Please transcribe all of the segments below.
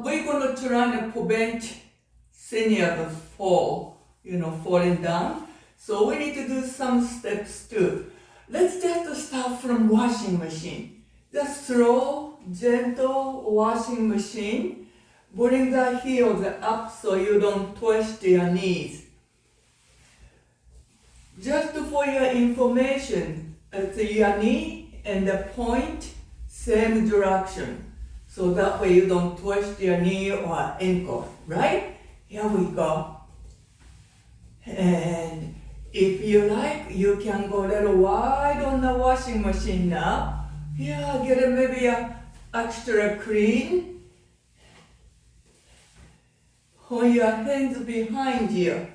we're gonna try to prevent seniors falling down. So we need to do some steps too. Let's just start from washing machine. Just slow, gentle washing machine. Bring the heels up so you don't twist your knees. Just for your information, your knee and the point, same direction. So that way you don't twist your knee or ankle, right? Here we go. And if you like, you can go a little wide on the washing machine now. Yeah, get maybe a extra clean. Hold your hands behind you.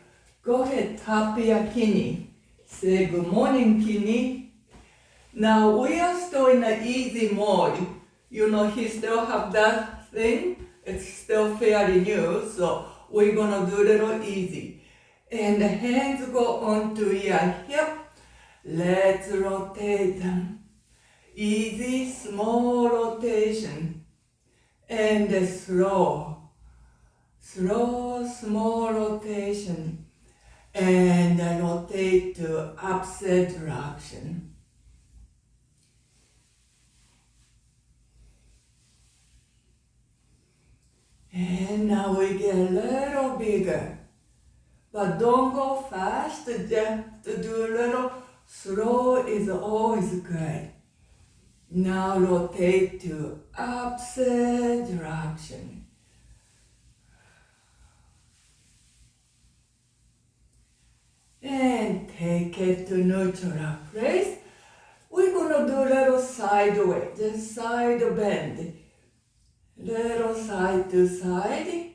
Go ahead, tap your kidney. Say good morning, kidney. Now we are still in the easy mode. He still have that thing. It's still fairly new, so we're gonna do a little easy. And the hands go onto your hip. Let's rotate them. Easy, small rotation. And slow, small rotation. And rotate to opposite direction. And now we get a little bigger. But don't go fast, just do a little slow is always good. Now rotate to opposite direction. And take it to neutral place. We're gonna do a little sideways, just side bend. Little side to side.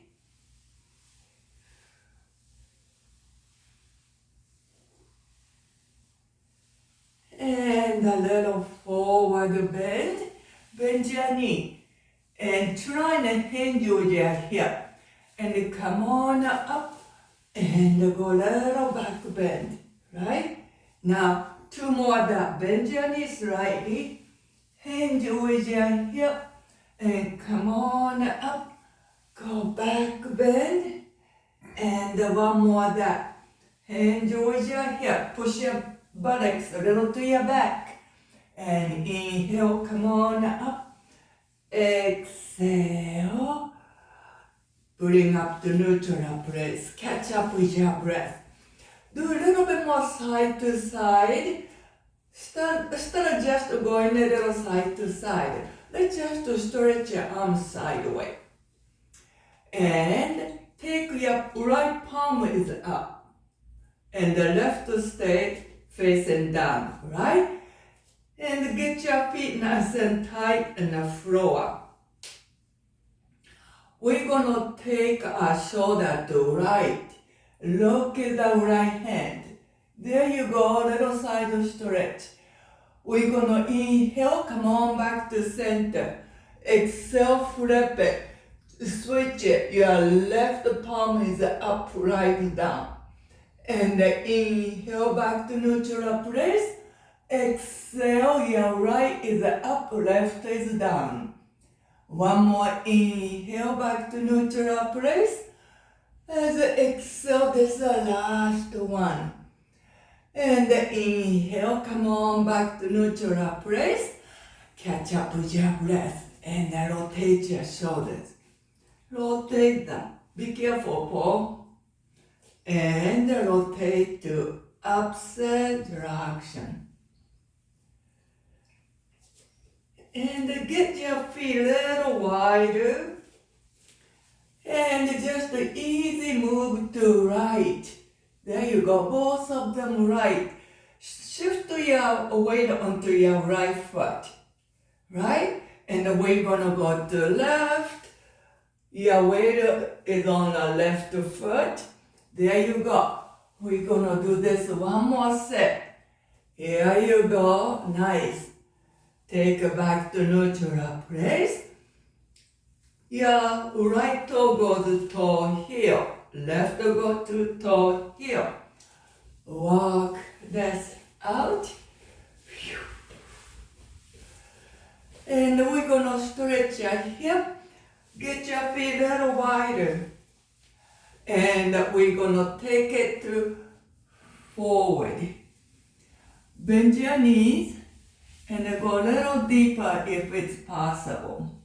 And a little forward bend. Bend your knee. And try to hinge with your hip. And come on up. And go a little back bend. Right? Now, 2 more that. Bend your knee slightly. Hinge with your hip. And come on up. Go back bend. And 1 more that. Hinge with your hip. Push your buttocks a little to your back. And inhale, come on up. Exhale. Bring up to neutral place. Catch up with your breath. Do a little bit more side to side. Instead of just going a little side to side, let's just stretch your arms sideways. And take your right palm is up. And the left stay facing down, right? And get your feet nice and tight on the floor. We're gonna take our shoulder to right. Look at the right hand. There you go, little side stretch. We're gonna inhale, come on back to center. Exhale, flip it. Switch it. Your left palm is up, right down. And inhale back to neutral place. Exhale, your right is up, left is down. 1 more inhale back to neutral place. As exhale, this is the last one. And inhale, come on back to neutral place. Catch up with your breath and rotate your shoulders. Rotate them. Be careful, Paul. And rotate to opposite direction. And get your feet a little wider. And just an easy move to right. There you go, both of them right. Shift your weight onto your right foot. Right? And we're gonna go to left. Your weight is on the left foot. There you go. We're gonna do this 1 more set. Here you go, nice. Take it back to neutral place. Your right toe goes to heel. Left go to toe heel. Walk this out. And we're gonna stretch your hip. Get your your feet a little wider. And we're gonna take it to forward. Bend your knees and go a little deeper if it's possible.